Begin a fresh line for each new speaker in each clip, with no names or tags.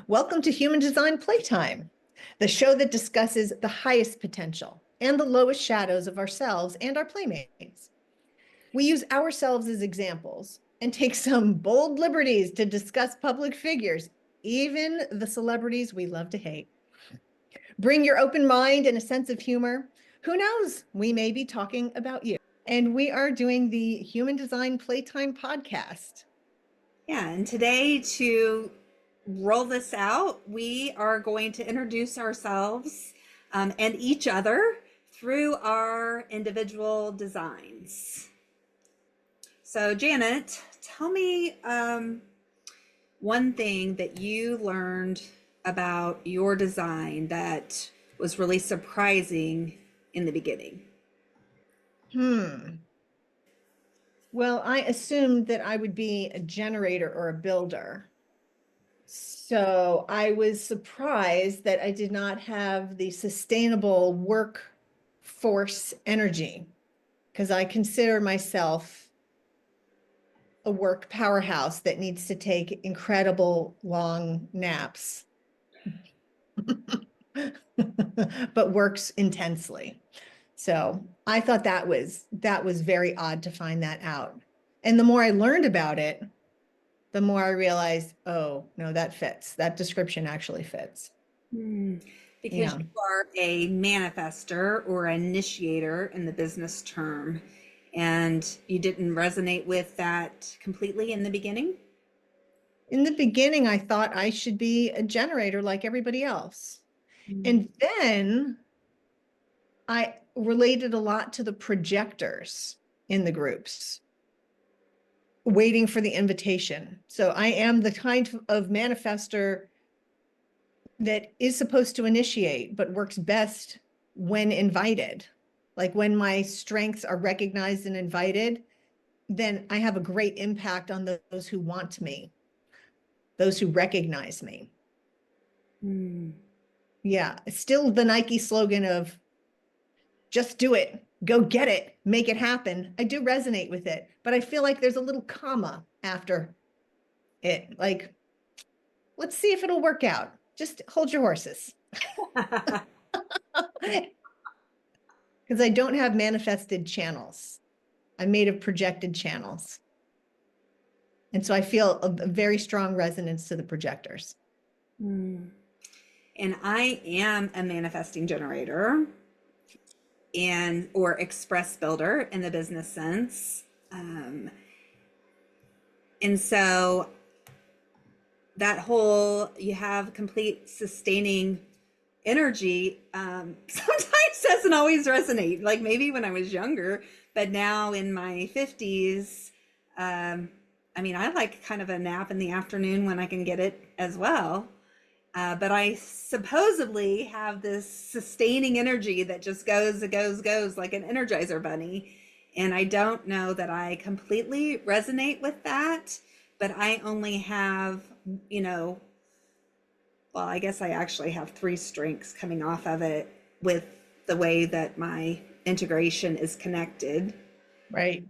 Welcome to Human Design Playtime, the show that discusses the highest potential and the lowest shadows of ourselves and our playmates. We use ourselves as examples and take some bold liberties to discuss public figures, even the celebrities we love to hate. Bring your open mind and a sense of humor. Who knows? We may be talking about you. And we are doing the Human Design Playtime podcast.
Yeah, and today to roll this out, we are going to introduce ourselves and each other through our individual designs. So, Janet, tell me one thing that you learned about your design that was really surprising in the beginning.
Well, I assumed that I would be a generator or a builder. So I was surprised that I did not have the sustainable workforce energy because I consider myself a work powerhouse that needs to take incredible long naps, but works intensely. So I thought that was very odd to find that out. And the more I learned about it, the more I realized, oh, no, that fits. That description actually fits.
Because
Yeah.
you are a manifester or initiator in the business term, and you didn't resonate with that completely in the beginning.
In the beginning, I thought I should be a generator like everybody else. And then I related a lot to the projectors in the groups, waiting for the invitation. So I am the kind of manifester that is supposed to initiate, but works best when invited. Like when my strengths are recognized and invited, then I have a great impact on those who want me, those who recognize me. Yeah, still the Nike slogan of just do it, go get it, make it happen. I do resonate with it, but I feel like there's a little comma after it. Like, let's see if it'll work out. Just hold your horses. Because I don't have manifested channels. I'm made of projected channels. And so I feel a very strong resonance to the projectors.
And I am a manifesting generator and or express builder in the business sense. And so that whole you have complete sustaining energy sometimes doesn't always resonate, like maybe when I was younger, but now in my 50s, I mean, I like kind of a nap in the afternoon when I can get it as well. But I supposedly have this sustaining energy that just goes like an Energizer bunny. And I don't know that I completely resonate with that, but I only have, you know, well, I guess I actually have three strengths coming off of it with the way that my integration is connected.
Right.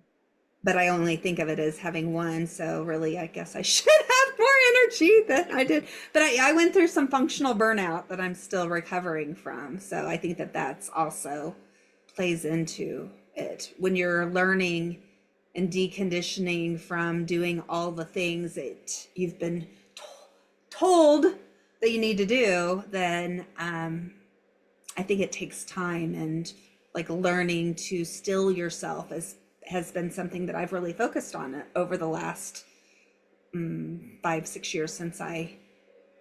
But I only think of it as having one. So really, I guess I should have more energy than I did. But I went through some functional burnout that I'm still recovering from. So I think that that's also plays into it when you're learning and deconditioning from doing all the things that you've been told that you need to do, then I think it takes time, and like learning to still yourself has been something that I've really focused on over the last 5-6 years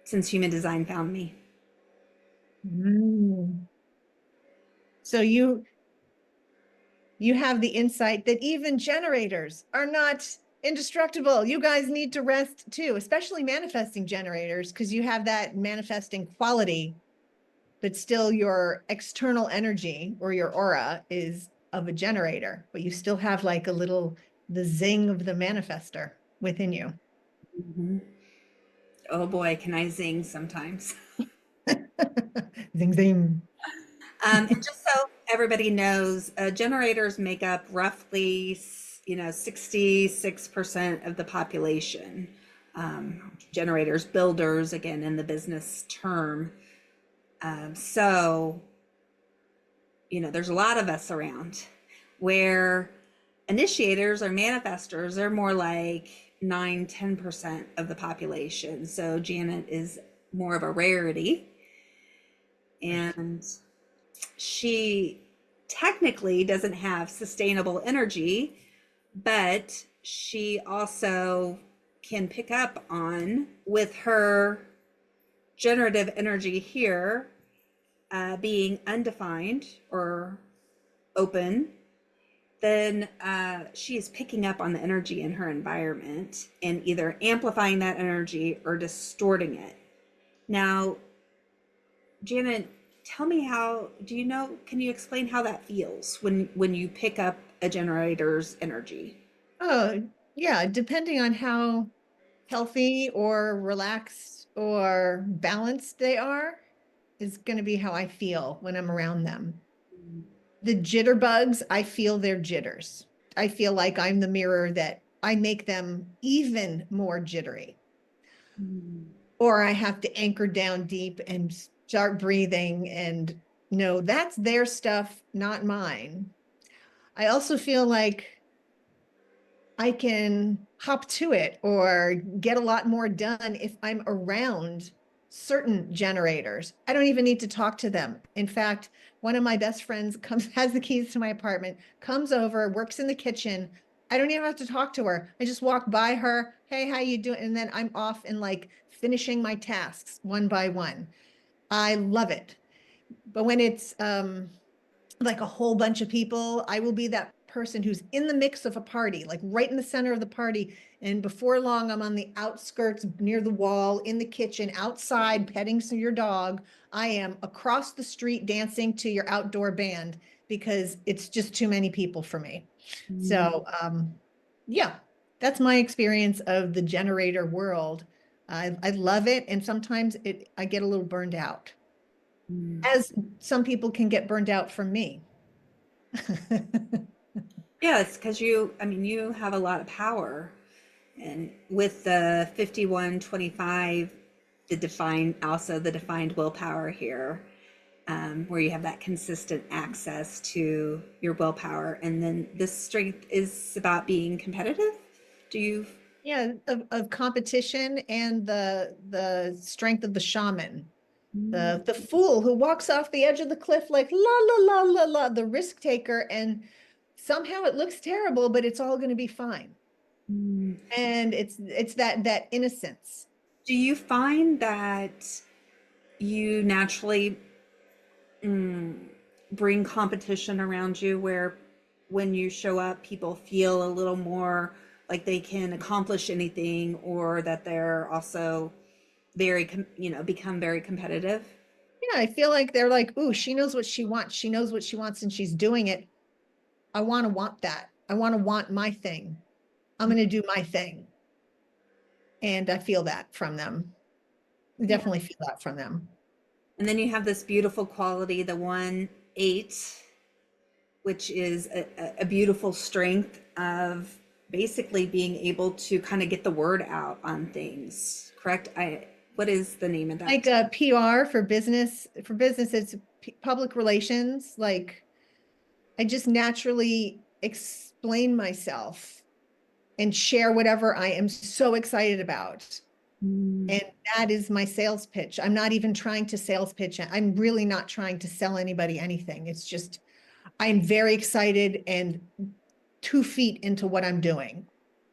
since Human Design found me.
So you have the insight that even generators are not indestructible. You guys need to rest too, especially manifesting generators, because you have that manifesting quality, but still your external energy or your aura is of a generator, but you still have like a little, the zing of the manifester within you.
Oh boy, can I zing sometimes.
Zing, zing.
And just so everybody knows, generators make up roughly, 66% of the population. generators, builders, again, in the business term. So, there's a lot of us around where initiators or manifestors are more like 9-10% of the population. So Janet is more of a rarity. And she technically doesn't have sustainable energy, but she also can pick up on with her generative energy here being undefined or open, then she is picking up on the energy in her environment and either amplifying that energy or distorting it. Now, Janet, tell me can you explain how that feels when you pick up a generator's energy?
Oh, yeah, depending on how healthy or relaxed or balanced they are, is going to be how I feel when I'm around them. The jitterbugs, I feel their jitters. I feel like I'm the mirror that I make them even more jittery. Or I have to anchor down deep and start breathing and no, that's their stuff, not mine. I also feel like I can hop to it or get a lot more done if I'm around certain generators. I don't even need to talk to them. In fact, one of my best friends comes, has the keys to my apartment, comes over, works in the kitchen. I don't even have to talk to her. I just walk by her. Hey, how you doing? And then I'm off and like finishing my tasks one by one. I love it. But when it's like a whole bunch of people, I will be that person who's in the mix of a party, like right in the center of the party. And before long, I'm on the outskirts, near the wall, in the kitchen, outside, petting your dog. I am across the street dancing to your outdoor band because it's just too many people for me. So, yeah, that's my experience of the generator world. I love it. And sometimes I get a little burned out, as some people can get burned out from me.
Yeah, it's because you have a lot of power. And with the 51-25, the defined willpower here, where you have that consistent access to your willpower. And then this strength is about being competitive. Do you?
Yeah, of competition and the strength of the shaman, the fool who walks off the edge of the cliff like la la la la la, the risk taker, and somehow it looks terrible, but it's all going to be fine. And it's that innocence.
Do you find that you naturally bring competition around you where when you show up, people feel a little more like they can accomplish anything or that they're also become very competitive?
Yeah, I feel like they're like, ooh, she knows what she wants. She knows what she wants and she's doing it. I want to want that. I want to want my thing. I'm going to do my thing. And I feel that from them. I
Yeah.
definitely feel that from them.
And then you have this beautiful quality, the 1-8, which is a beautiful strength of basically being able to kind of get the word out on things. Correct? What is the name of
Like
that?
a PR for business, it's public relations. Like I just naturally explain myself and share whatever I am so excited about. And that is my sales pitch. I'm not even trying to sales pitch. I'm really not trying to sell anybody anything. It's just, I'm very excited and 2 feet into what I'm doing.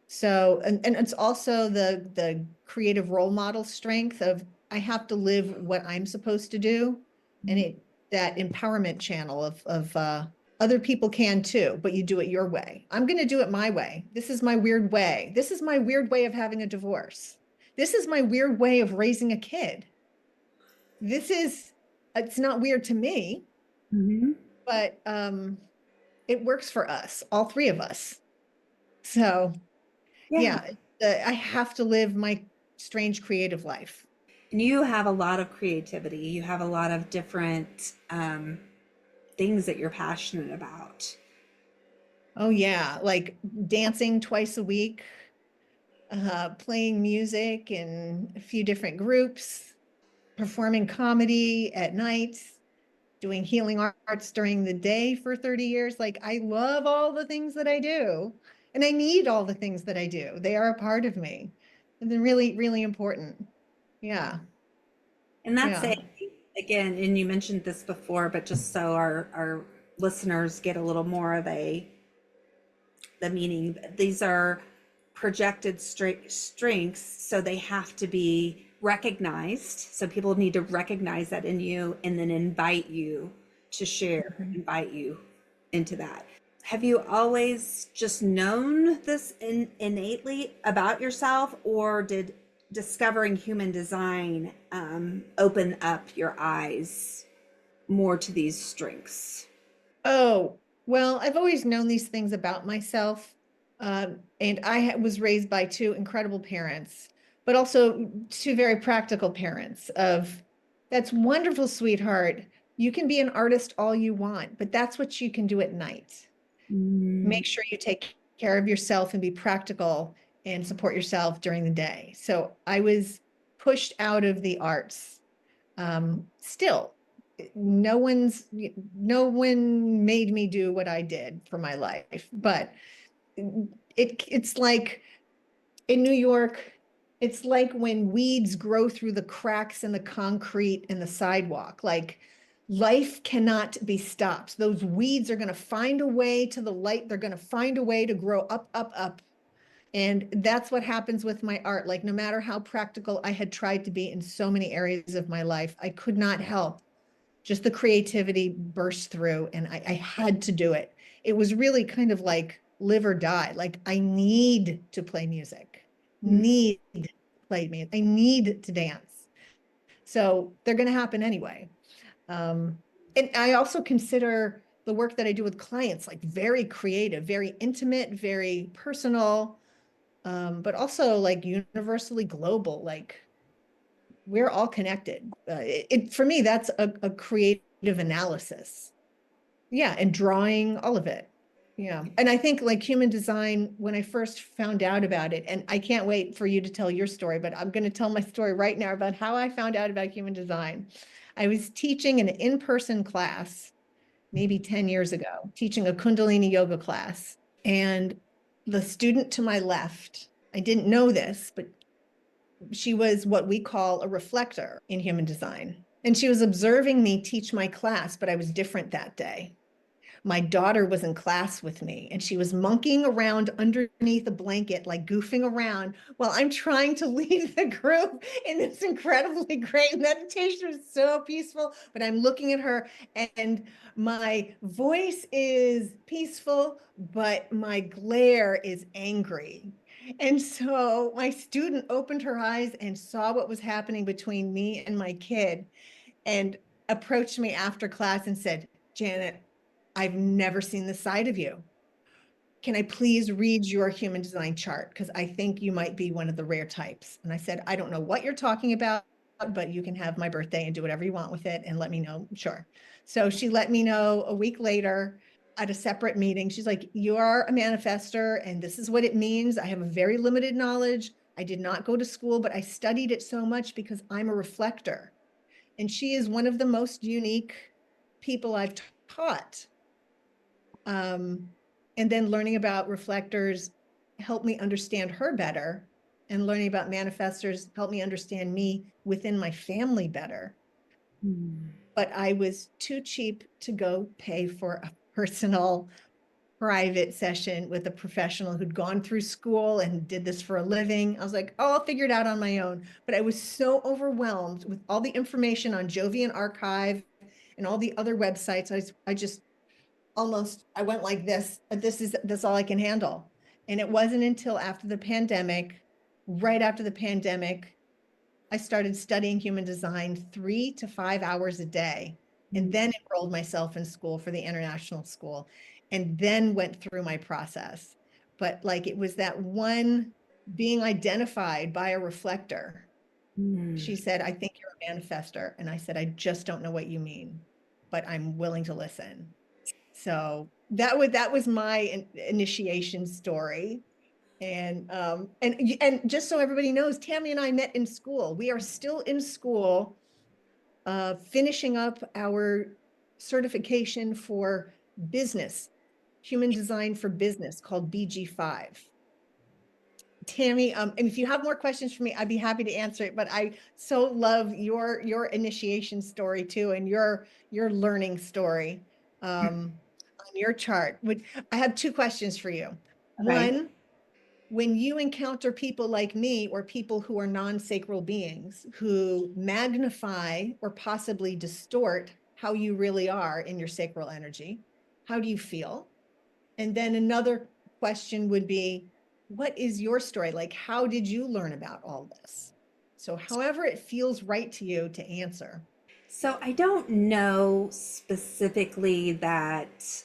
So, and it's also the creative role model strength of I have to live what I'm supposed to do. And that empowerment channel of other people can too, but you do it your way. I'm going to do it my way. This is my weird way. This is my weird way of having a divorce. This is my weird way of raising a kid. It's not weird to me,
Mm-hmm.
but it works for us, all three of us. So
Yeah.
yeah, I have to live my strange creative life.
And you have a lot of creativity. You have a lot of different things that you're passionate about.
Oh yeah, like dancing twice a week, playing music in a few different groups, performing comedy at night, doing healing arts during the day for 30 years. Like, I love all the things that I do, and I need all the things that I do. They are a part of me, and they're really, really important. Yeah.
And that's
Yeah.
it. Again, and you mentioned this before, but just so our listeners get a little more of a the meaning, these are projected strengths, so they have to be recognized. So people need to recognize that in you and then invite you to share,
Mhm.
invite you into that. Have you always just known this innately about yourself, or did discovering human design open up your eyes more to these strengths?
Oh, well, I've always known these things about myself. And I was raised by two incredible parents, but also two very practical parents of that's wonderful, sweetheart. You can be an artist all you want, but that's what you can do at night.
Mm,
Make sure you take care of yourself and be practical and support yourself during the day. So I was pushed out of the arts. Still, no one made me do what I did for my life, but it's like in New York, it's like when weeds grow through the cracks in the concrete and the sidewalk. Like, life cannot be stopped. Those weeds are going to find a way to the light. They're going to find a way to grow up, up, up. And that's what happens with my art. Like, no matter how practical I had tried to be in so many areas of my life, I could not help. Just the creativity burst through, and I had to do it. It was really kind of like live or die. Like, I need to play music, need to play music, I need to dance. So they're going to happen anyway. Um, and I also consider the work that I do with clients like very creative, very intimate, very personal, but also like universally global. Like, we're all connected. For me, that's a creative analysis. Yeah, and drawing, all of it. Yeah. And I think like human design, when I first found out about it, and I can't wait for you to tell your story, but I'm going to tell my story right now about how I found out about human design. I was teaching an in-person class maybe 10 years ago, teaching a Kundalini yoga class. And the student to my left, I didn't know this, but she was what we call a reflector in human design. And she was observing me teach my class, but I was different that day. My daughter was in class with me and she was monkeying around underneath a blanket, like goofing around while I'm trying to lead the group in this incredibly great meditation. It was so peaceful, but I'm looking at her and my voice is peaceful, but my glare is angry. And so my student opened her eyes and saw what was happening between me and my kid and approached me after class and said, Janet, I've never seen this side of you. Can I please read your human design chart? Because I think you might be one of the rare types. And I said, I don't know what you're talking about, but you can have my birthday and do whatever you want with it and let me know. Sure. So she let me know a week later at a separate meeting. She's like, you are a manifester and this is what it means. I have a very limited knowledge. I did not go to school, but I studied it so much because I'm a reflector. And she is one of the most unique people I've taught. Um, and then learning about reflectors helped me understand her better. And learning about manifestors helped me understand me within my family better. But I was too cheap to go pay for a personal private session with a professional who'd gone through school and did this for a living. I was like, oh, I'll figure it out on my own. But I was so overwhelmed with all the information on Jovian Archive and all the other websites. I just almost, I went like this all I can handle. And it wasn't until after the pandemic, right after the pandemic, I started studying human design 3 to 5 hours a day, and then enrolled myself in school for the international school, and then went through my process. But like, it was that one being identified by a reflector. She said, I think you're a manifester. And I said, I just don't know what you mean, but I'm willing to listen. So that was my initiation story. And just so everybody knows, Tammy and I met in school. We are still in school, finishing up our certification for business, human design for business, called BG5. Tammy, and if you have more questions for me, I'd be happy to answer it. But I so love your initiation story too, and your learning story on your chart. I have two questions for you.
Okay.
One, when you encounter people like me or people who are non-sacral beings who magnify or possibly distort how you really are in your sacral energy, how do you feel? And then another question would be, what is your story? Like, how did you learn about all this? So, however it feels right to you to answer.
So I don't know specifically that,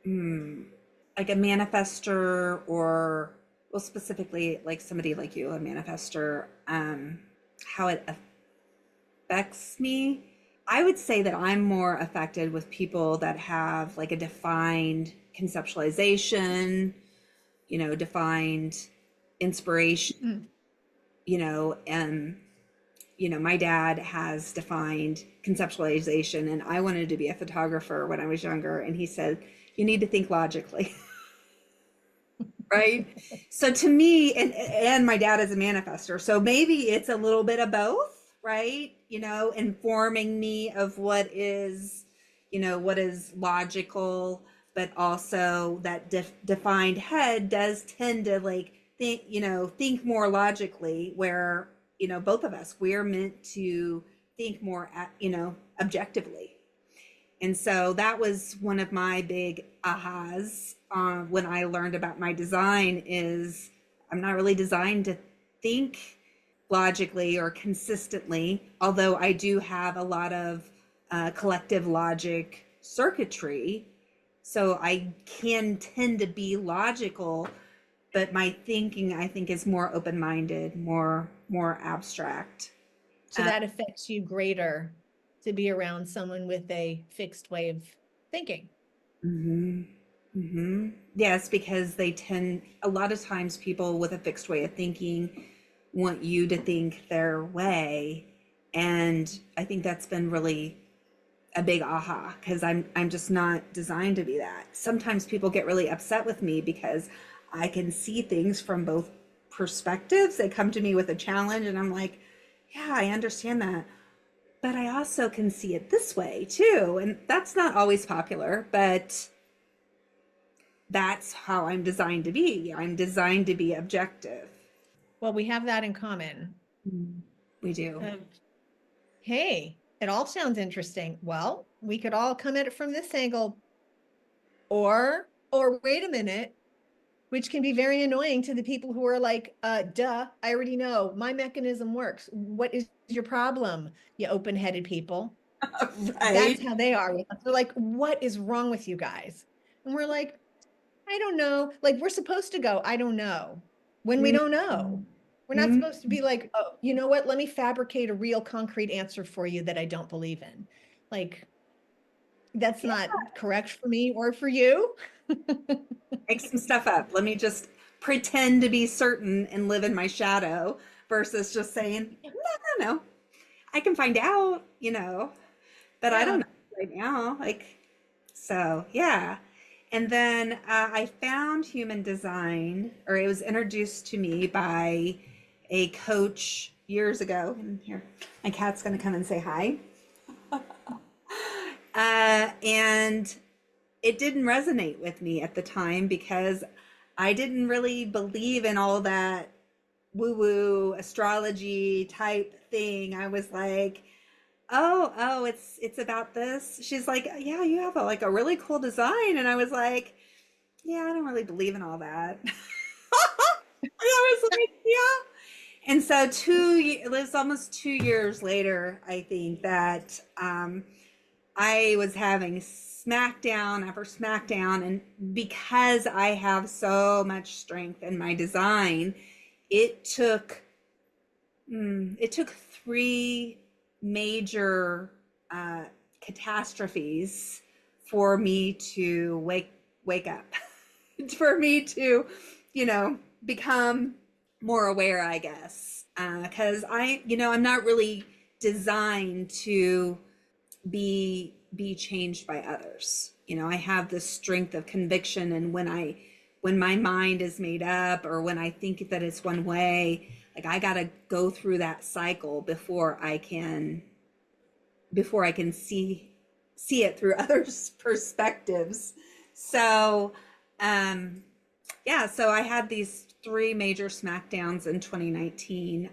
like a manifester or, well, specifically like somebody like you, a manifester, how it affects me. I would say that I'm more affected with people that have like a defined conceptualization, defined inspiration,
Mm.
and my dad has defined conceptualization, and I wanted to be a photographer when I was younger, and he said, you need to think logically. Right? So to me, and my dad is a manifester, so maybe it's a little bit of both, right? Informing me of what is logical, but also that defined head does tend to like think more logically, where both of us, we're meant to think more objectively. And so that was one of my big ahas when I learned about my design. Is I'm not really designed to think logically or consistently, although I do have a lot of collective logic circuitry. So I can tend to be logical, but my thinking, I think, is more open-minded, more abstract.
So that affects you greater to be around someone with a fixed way of thinking.
Mm-hmm. Mm-hmm. Yes, because they tend, a lot of times people with a fixed way of thinking want you to think their way. And I think that's been really a big aha, because I'm just not designed to be that. Sometimes people get really upset with me because I can see things from both perspectives. They come to me with a challenge and I'm like, yeah, I understand that. But I also can see it this way too. And that's not always popular, but that's how I'm designed to be. I'm designed to be objective.
Well, we have that in common.
We do.
Um, hey, it all sounds interesting. Well, we could all come at it from this angle, or wait a minute, which can be very annoying to the people who are like, duh, I already know my mechanism works. What is your problem, you open-headed people? That's
Right.
how they are with us. They're like, what is wrong with you guys? And we're like, I don't know. Like, we're supposed to go, I don't know, when we don't know. We're not
Mhm.
supposed to be like, oh, you know what? Let me fabricate a real concrete answer for you that I don't believe in. Like, that's
Yeah,
not correct for me or for you.
make some stuff up. Let me just pretend to be certain and live in my shadow versus just saying, no, no, no. I can find out, but I don't
Yeah.
know right now. Like, so yeah. And then I found human design, or it was introduced to me by a coach years ago. And here, my cat's going to come and say hi. And it didn't resonate with me at the time because I didn't really believe in all that woo woo astrology type thing. I was like, oh, it's about this. She's like, yeah, you have like a really cool design. And I was like, yeah, I don't really believe in all that. I was like, yeah. And so it was almost 2 years later, I think, that I was having smackdown after smackdown. And because I have so much strength in my design, it took three major uh, catastrophes for me to wake up, for me to, you know. become more aware, I guess, because I'm not really designed to be changed by others. I have this strength of conviction, and when my mind is made up, or when I think that it's one way, like I got to go through that cycle before I can see it through others' perspectives. So, yeah, so I had these three major smackdowns in 2019.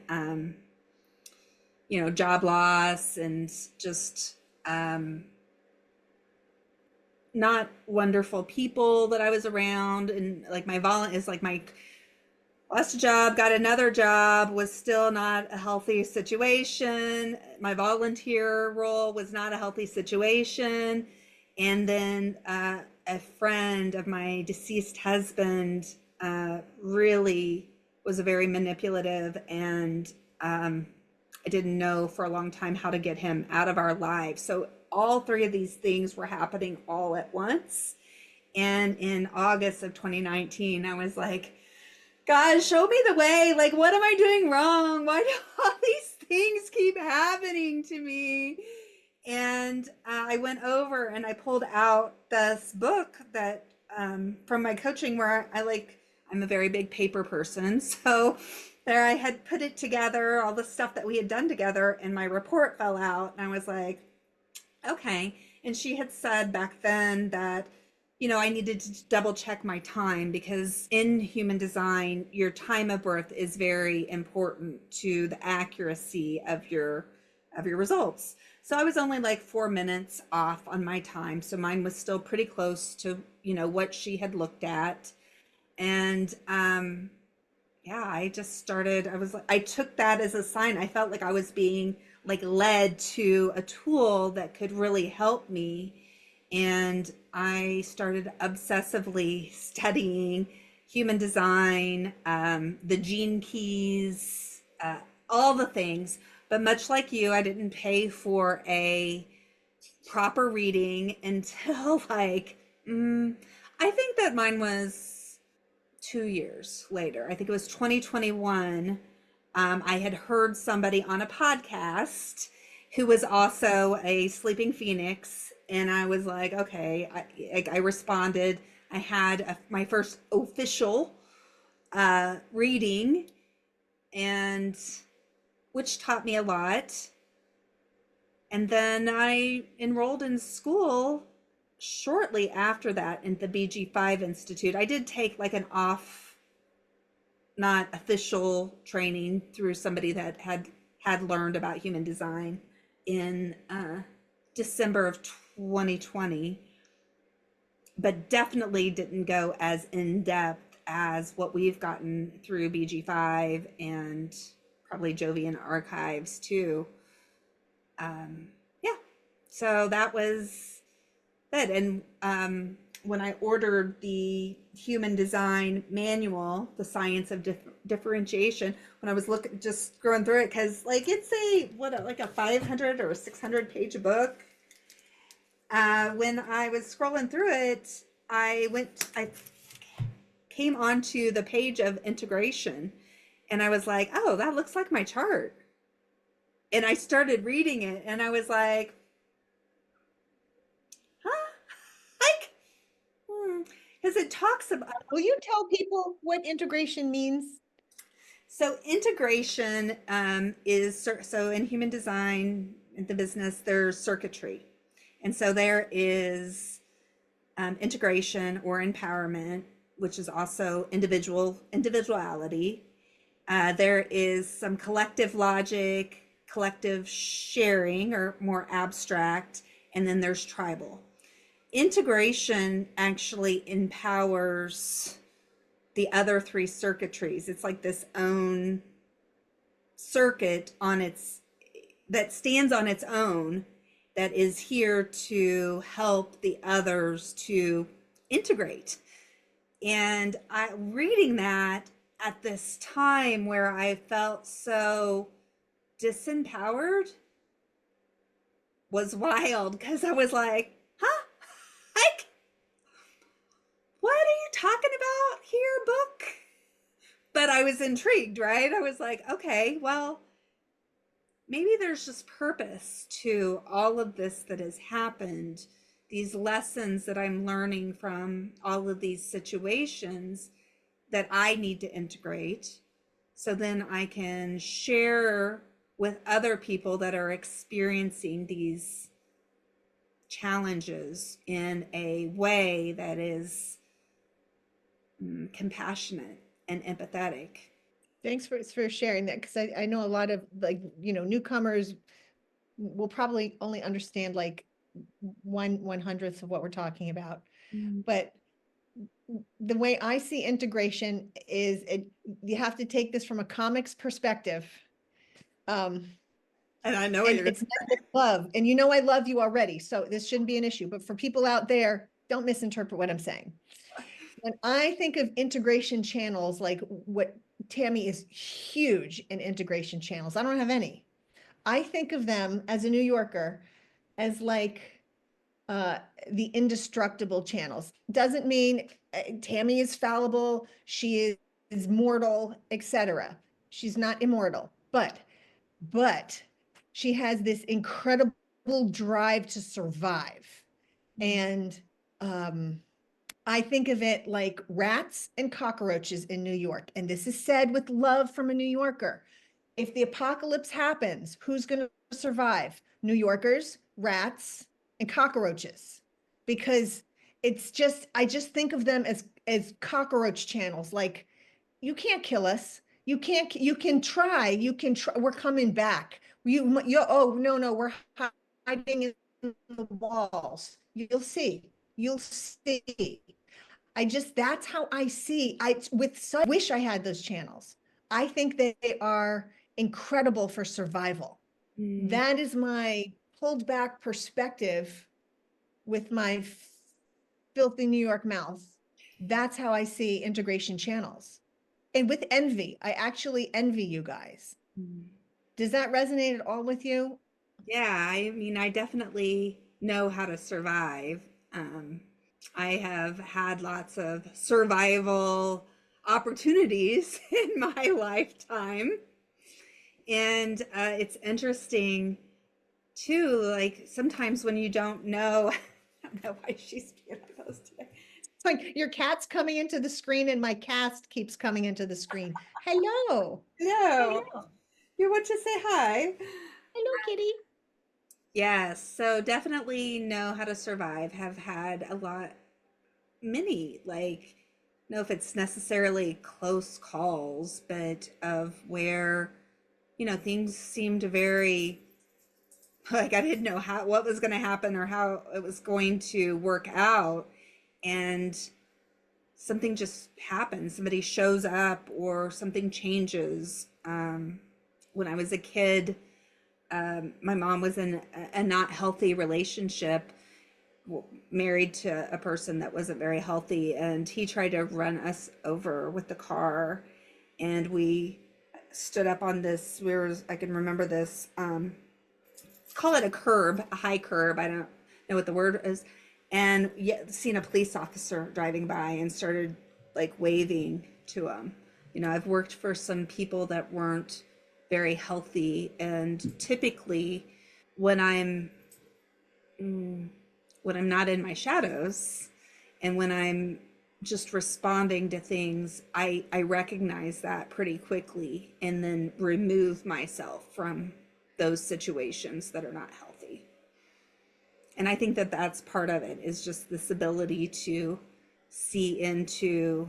Job loss, and just not wonderful people that I was around, and like my lost a job, got another job, was still not a healthy situation. My volunteer role was not a healthy situation. And then a friend of my deceased husband really was a very manipulative, and I didn't know for a long time how to get him out of our lives. So all three of these things were happening all at once. And in August of 2019, I was like, God, show me the way. Like, what am I doing wrong? Why do all these things keep happening to me? And I went over and I pulled out this book that from my coaching, where I'm a very big paper person. So there I had put it together, all the stuff that we had done together, and my report fell out. And I was like, okay. And she had said back then that, I needed to double check my time, because in human design, your time of birth is very important to the accuracy of your results. So I was only like 4 minutes off on my time. So mine was still pretty close to, what she had looked at. And yeah, I took that as a sign. I felt like I was being like led to a tool that could really help me. And I started obsessively studying human design, the gene keys, all the things. But much like you, I didn't pay for a proper reading until I think that mine was 2 years later. I think it was 2021. I had heard somebody on a podcast who was also a sleeping phoenix, and I was like, okay. I responded. I had my first official reading, and which taught me a lot. And then I enrolled in school shortly after that in the BG5 Institute. I did take like an not official training through somebody that had learned about human design in December of 2020, but definitely didn't go as in depth as what we've gotten through BG5 and probably Jovian archives too. Yeah, so that was it. And when I ordered the Human Design Manual, the Science of Differentiation, when I was just going through it, because it's a 500 or a 600-page book. When I was scrolling through it, I came onto the page of integration, and I was like, oh, that looks like my chart. And I started reading it, and I was like, huh? Because it talks about.
Will you tell people what integration means?
So integration is, so in human design, in the business, there's circuitry. And so there is integration or empowerment, which is also individuality. There is some collective logic, collective sharing, or more abstract, and then there's tribal. Integration actually empowers the other three circuitries. It's like this own circuit that stands on its own, that is here to help the others to integrate. And reading that at this time where I felt so disempowered was wild, because I was like, huh? Like, what are you talking about here, book? was intrigued, right? I was like, okay, well, maybe there's just purpose to all of this that has happened, these lessons that I'm learning from all of these situations that I need to integrate. So then I can share with other people that are experiencing these challenges in a way that is compassionate and empathetic.
Thanks for sharing that, because I know a lot of, like, newcomers will probably only understand like 1/100th of what we're talking about.
Mm.
But the way I see integration is, you have to take this from a comics perspective. Um,
And I know what
and
you're.
it's not with love. And I love you already, so this shouldn't be an issue. But for people out there, don't misinterpret what I'm saying. When I think of integration channels, like what Tammy is huge in integration channels, I don't have any. I think of them as a New Yorker as like uh, the indestructible channels. Doesn't mean Tammy is fallible, is mortal, etc. She's not immortal, but she has this incredible drive to survive. And I think of it like rats and cockroaches in New York. And this is said with love from a New Yorker. If the apocalypse happens, who's going to survive? New Yorkers, rats, and cockroaches. Because I just think of them as cockroach channels. Like, you can't kill us. You can try. We're coming back. Oh, no, we're hiding in the walls. You'll see. That's how I see. Wish I had those channels. I think they are incredible for survival.
Mm.
That is my pulled back perspective with my filthy New York mouth. That's how I see integration channels. And with envy, I actually envy you guys.
Mm.
Does that resonate at all with you?
Yeah, I mean, I definitely know how to survive. Um, I have had lots of survival opportunities in my lifetime. And it's interesting too, like sometimes when you don't know, I don't know why she's being like this today.
It's like your cat's coming into the screen and my cast keeps coming into the screen. Hello.
No, you want to say hi?
Hello, kitty.
Yes, so definitely know how to survive. Have had a lot, many, like, know if it's necessarily close calls, but of where, things seemed very like I didn't know what was going to happen or how it was going to work out. And something just happens, somebody shows up or something changes. When I was a kid, my mom was in a not healthy relationship, married to a person that wasn't very healthy, and he tried to run us over with the car. And we stood up on this, I can remember this, call it a curb, a high curb, I don't know what the word is, and yet seen a police officer driving by and started like waving to him. I've worked for some people that weren't very healthy, and typically when I'm when I'm not in my shadows and when I'm just responding to things, I recognize that pretty quickly and then remove myself from those situations that are not healthy. And I think that that's part of it, is just this ability to see into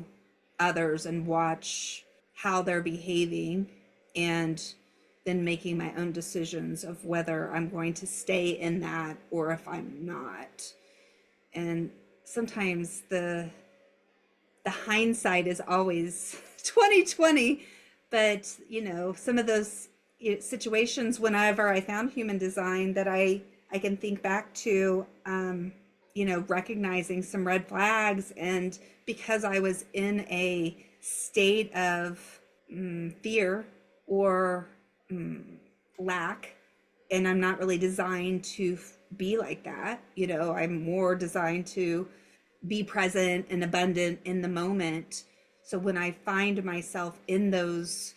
others and watch how they're behaving, and then making my own decisions of whether I'm going to stay in that or if I'm not. And sometimes the hindsight is always 2020, but some of those situations, whenever I found human design, that I can think back to, recognizing some red flags. And because I was in a state of fear or lack, and I'm not really designed to be like that. I'm more designed to be present and abundant in the moment. So when I find myself in those,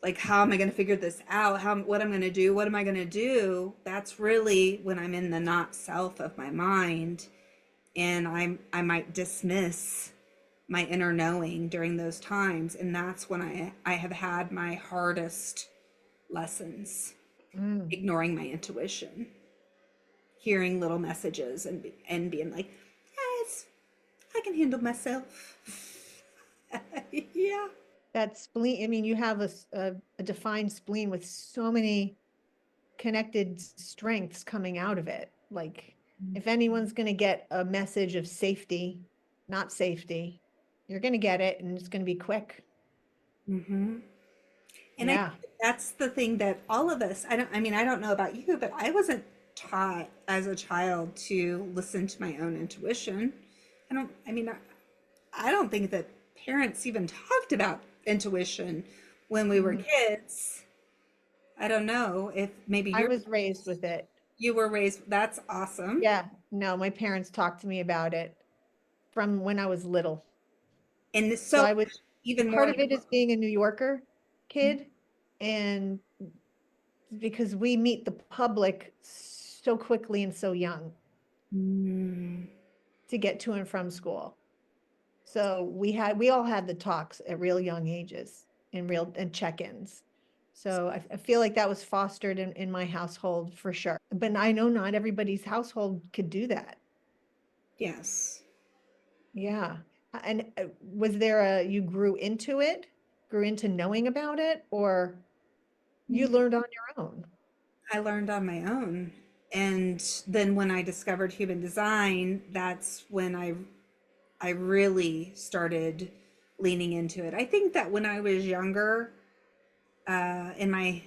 like, how am I going to figure this out? What I'm going to do? What am I going to do? That's really when I'm in the not self of my mind, and I might dismiss my inner knowing during those times, and that's when I have had my hardest lessons,
Mm.
ignoring my intuition, hearing little messages and being like, yes, I can handle myself. Yeah.
That spleen, I mean, you have a defined spleen with so many connected strengths coming out of it. Like, if anyone's going to get a message of safety, not safety, you're going to get it and it's going to be quick.
Mm-hmm. And I
Yeah.
think that's the thing that all of us, I mean, I don't know about you, but I wasn't taught as a child to listen to my own intuition. I mean, I don't think that parents even talked about intuition when we were
Mhm.
kids. I don't know if maybe
I was raised with it.
you were raised, that's awesome.
Yeah. No, my parents talked to me about it from when I was little.
And
So
so
I was,
even
part
more,
of it is being a New Yorker kid, and because we meet the public so quickly and so young
mm,
to get to and from school. So we all had the talks at real young ages and check-ins. So I feel like that was fostered in my household for sure. But I know not everybody's household could do that.
yes,
Yeah. And was there you grew into it, grew into knowing about it, or you learned on your own?
I learned on my own. And then when I discovered human design, that's when I really started leaning into it. I think that when I was younger, in my,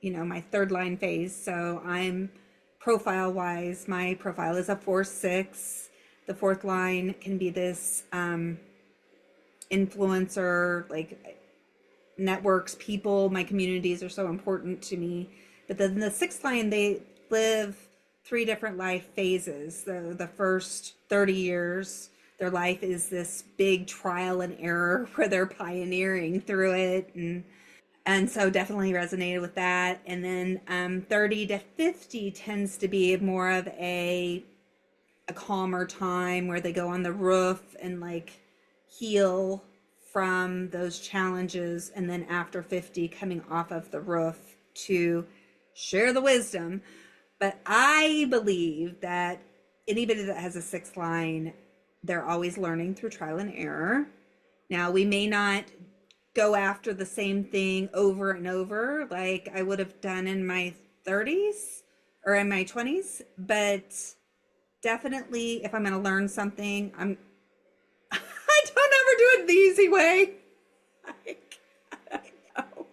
my third line phase, so I'm profile wise, my profile is a 4-6. The fourth line can be this influencer, like networks, people, my communities are so important to me. But then the sixth line, they live three different life phases. The first 30 years, their life is this big trial and error where they're pioneering through it, and so definitely resonated with that. And then 30 to 50 tends to be more of a calmer time where they go on the roof and like heal from those challenges, and then after 50 coming off of the roof to share the wisdom. But I believe that anybody that has a sixth line, they're always learning through trial and error. Now we may not go after the same thing over and over like I would have done in my 30s or in my 20s, but definitely if I'm going to learn something, I don't ever do it the easy way. Like, I don't know.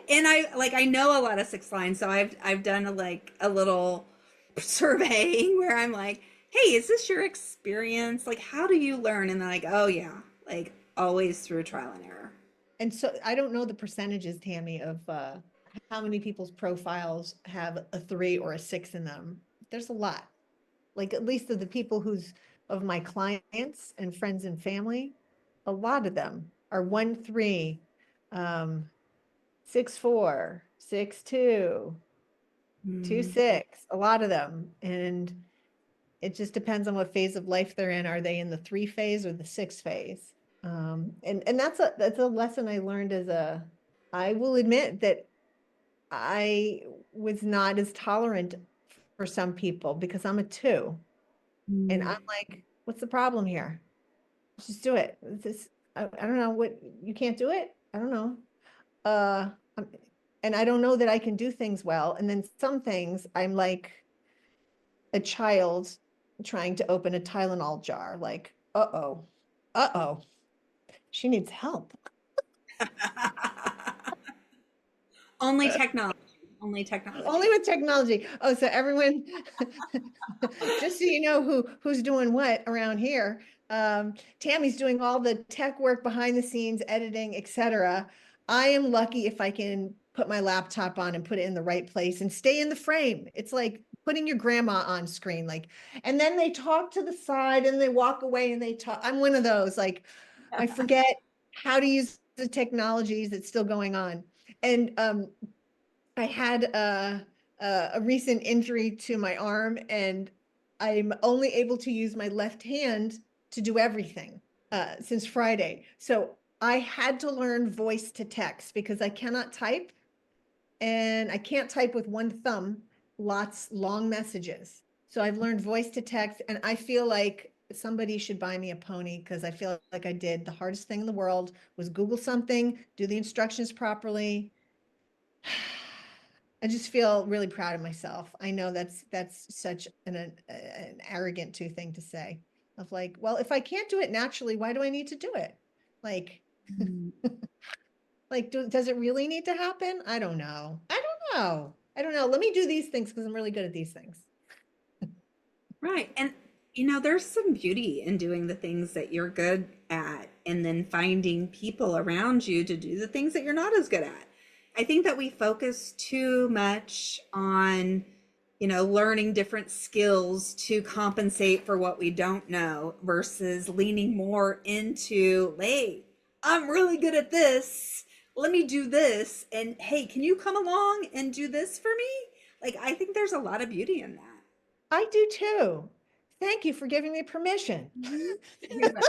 And I know a lot of six lines, so I've done a little surveying where I'm like, hey, is this your experience? Like, how do you learn? And they're like, oh yeah, like always through trial and error.
And so I don't know the percentages, Tammy, of how many people's profiles have a 3 or a 6 in them. There's a lot. Like, at least of the people of my clients and friends and family, a lot of them are 1-3, 6-4, 6-2, two
Mm,
six. A lot of them. And it just depends on what phase of life they're in. Are they in the 3 phase or the 6 phase? And that's a lesson I learned I will admit that I was not as tolerant for some people because I'm a 2. And
mm,
I'm like, what's the problem here? Just do it. I don't know what, you can't do it. I don't know. Uh, I'm- and I don't know that I can do things well. And then some things I'm like a child trying to open a Tylenol jar, like, uh-oh, she needs help.
only technology. Only technology.
Only with technology. Oh, so everyone, just so you know who's doing what around here. Tammy's doing all the tech work behind the scenes, editing, etc. I am lucky if I can put my laptop on and put it in the right place and stay in the frame. It's like putting your grandma on screen, like, and then they talk to the side and they walk away and they talk. I'm one of those, like, I forget. how to use the technologies that's still going on. And I had a recent injury to my arm, and I'm only able to use my left hand to do everything since Friday. So I had to learn voice to text because I cannot type, and I can't type with one thumb, lots long messages. So I've learned voice to text, and I feel like somebody should buy me a pony because I feel like I did the hardest thing in the world was Google something, do the instructions properly. I just feel really proud of myself. I know that's such an arrogant too thing to say of like, well, if I can't do it naturally, why do I need to do it? Like,
Mm.
does it really need to happen? I don't know. I don't know. I don't know. Let me do these things because I'm really good at these things.
Right. And, there's some beauty in doing the things that you're good at and then finding people around you to do the things that you're not as good at. I think that we focus too much on, learning different skills to compensate for what we don't know versus leaning more into, hey, I'm really good at this. Let me do this. And hey, can you come along and do this for me? Like, I think there's a lot of beauty in that.
I do too. Thank you for giving me permission.
Mhm. You bet.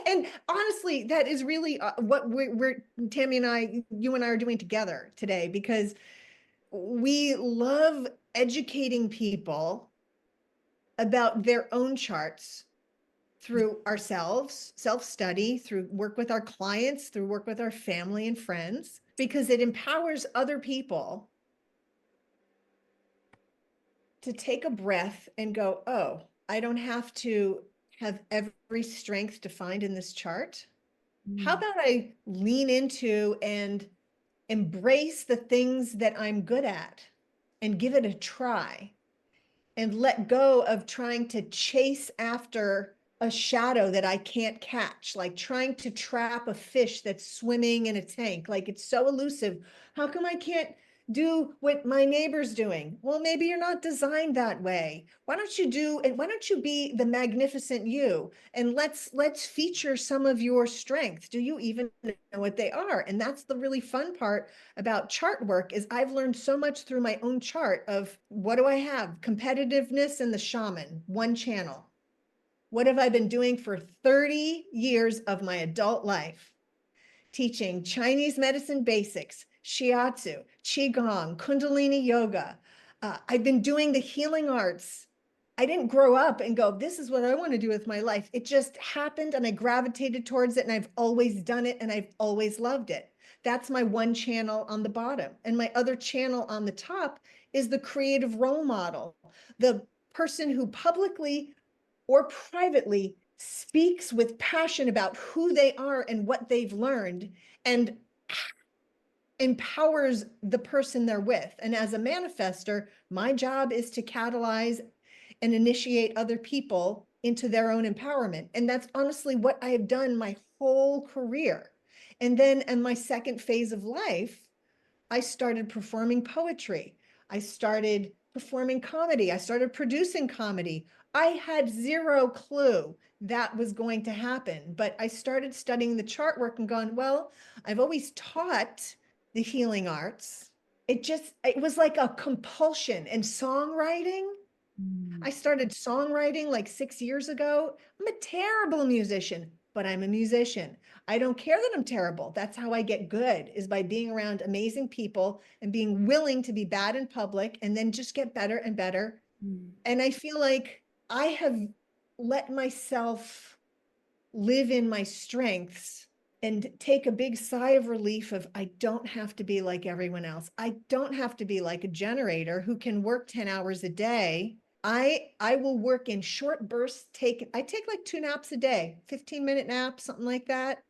And honestly, that is really what we're Tammy and I, you and I are doing together today because we love educating people about their own charts through ourselves, self-study, through work with our clients, through work with our family and friends, because it empowers other people to take a breath and go, oh, I don't have to have every strength defined in this chart. How
Mm.
about I lean into and embrace the things that I'm good at and give it a try and let go of trying to chase after a shadow that I can't catch, like trying to trap a fish that's swimming in a tank. Like it's so elusive. How come I can't do what my neighbor's doing? Well, maybe you're not designed that way. Why don't you do, and why don't you be the magnificent you? And let's feature some of your strengths. Do you even know what they are? And that's the really fun part about chart work is I've learned so much through my own chart of what do I have? Competitiveness and the shaman, one channel. What have I been doing for 30 years of my adult life? Teaching Chinese medicine basics, shiatsu, qigong, kundalini yoga. I've been doing the healing arts. I didn't grow up and go, this is what I want to do with my life. It just happened and I gravitated towards it and I've always done it and I've always loved it. That's my one channel on the bottom. And my other channel on the top is the creative role model, the person who publicly or privately speaks with passion about who they are and what they've learned and empowers the person they're with. And as a manifester, my job is to catalyze and initiate other people into their own empowerment. And that's honestly what I have done my whole career. And then in my second phase of life, I started performing poetry. I started performing comedy. I started producing comedy. I had zero clue that was going to happen, but I started studying the chart work and gone, well, I've always taught the healing arts. It was like a compulsion and songwriting.
Mm.
I started songwriting like 6 years ago. I'm a terrible musician, but I'm a musician. I don't care that I'm terrible. That's how I get good is by being around amazing people and being willing to be bad in public and then just get better and better.
Mm.
And I feel like I have let myself live in my strengths and take a big sigh of relief of I don't have to be like everyone else. I don't have to be like a generator who can work 10 hours a day. I will work in short bursts. I take like 2 naps a day, 15-minute nap, something like that,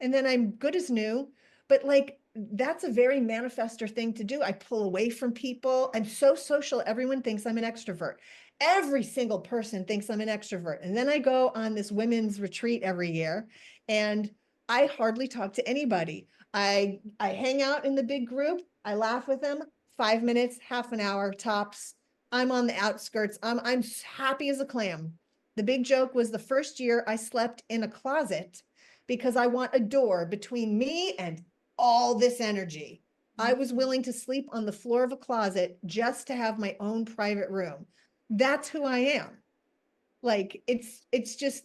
and then I'm good as new. But like that's a very manifester thing to do. I pull away from people. I'm so social. Everyone thinks I'm an extrovert. Every single person thinks I'm an extrovert. And then I go on this women's retreat every year and I hardly talk to anybody. I hang out in the big group. I laugh with them 5 minutes, half an hour tops. I'm on the outskirts. I'm happy as a clam. The big joke was the first year I slept in a closet because I want a door between me and all this energy. I was willing to sleep on the floor of a closet just to have my own private room. That's who I am. Like it's just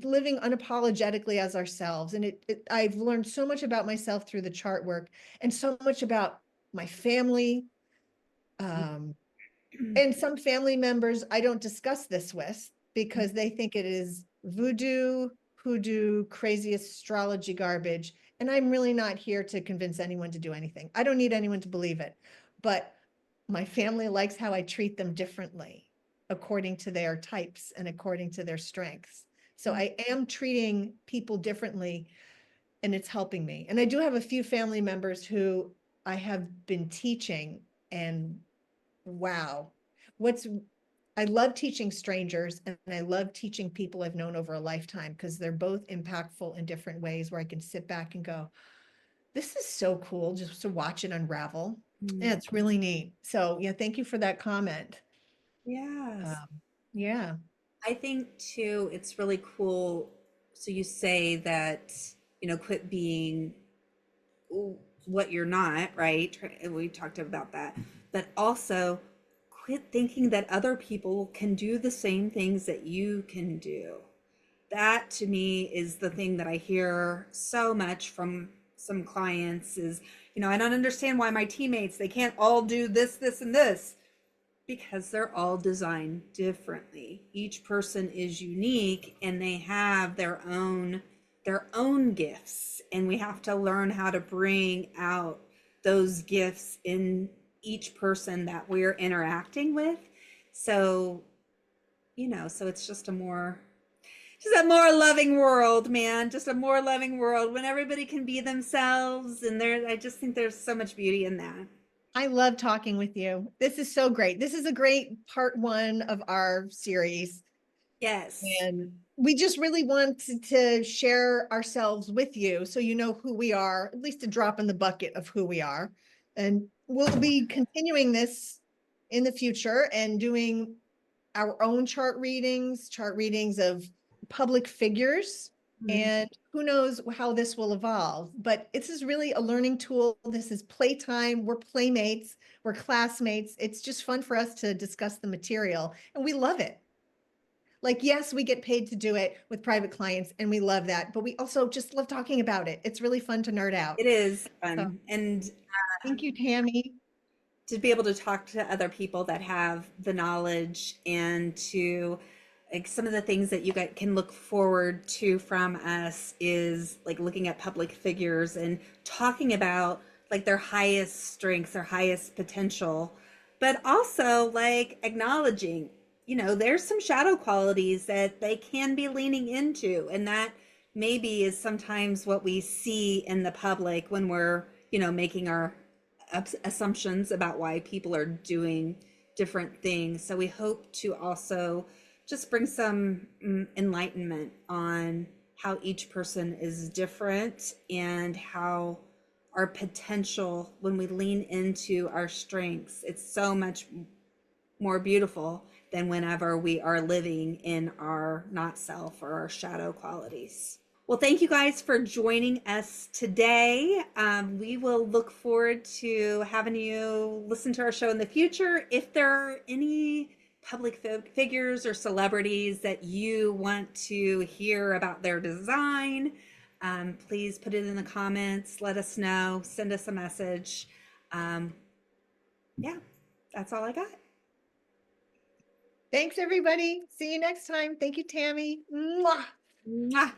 living unapologetically as ourselves. And I've learned so much about myself through the chart work and so much about my family. Um, and some family members I don't discuss this with because they think it is voodoo, hoodoo, crazy astrology garbage. And I'm really not here to convince anyone to do anything. I don't need anyone to believe it. But my family likes how I treat them differently according to their types and according to their strengths. So I am treating people differently and it's helping me. And I do have a few family members who I have been teaching and wow. What's I love teaching strangers and I love teaching people I've known over a lifetime because they're both impactful in different ways where I can sit back and go, this is so cool just to watch it unravel. Yeah, it's really neat. So yeah, thank you for that comment.
Yes.
Yeah.
I think too, it's really cool. So you say that, quit being what you're not, right? We talked about that. But also quit thinking that other people can do the same things that you can do. That to me is the thing that I hear so much from some clients is, I don't understand why my teammates, they can't all do this, this, and this because they're all designed differently. Each person is unique and they have their own gifts, and we have to learn how to bring out those gifts in each person that we're interacting with. So, so it's just a more loving world, man. Just a more loving world when everybody can be themselves, and I just think there's so much beauty in that.
I love talking with you. This is so great. This is a great part one of our series.
Yes.
And we just really want to share ourselves with you so you know who we are, at least a drop in the bucket of who we are. And we'll be continuing this in the future and doing our own chart readings of public figures. And who knows how this will evolve. But this is really a learning tool. This is playtime. We're playmates. We're classmates. It's just fun for us to discuss the material. And we love it. Like, yes, we get paid to do it with private clients and we love that, but we also just love talking about it. It's really fun to nerd out.
It is
So
fun. And
thank you, Tammy.
to be able to talk to other people that have the knowledge and to like some of the things that you guys can look forward to from us is like looking at public figures and talking about like their highest strengths, their highest potential, but also like acknowledging, there's some shadow qualities that they can be leaning into. And that maybe is sometimes what we see in the public when we're, making our assumptions about why people are doing different things. So we hope to also just bring some enlightenment on how each person is different and how our potential, when we lean into our strengths, it's so much more beautiful than whenever we are living in our not self or our shadow qualities. Well, thank you guys for joining us today. We will look forward to having you listen to our show in the future. If there are any public figures or celebrities that you want to hear about their design, please put it in the comments. Let us know. Send us a message. Yeah, that's all I got.
Thanks, everybody. See you next time. Thank you, Tammy. Mwah.
Mwah.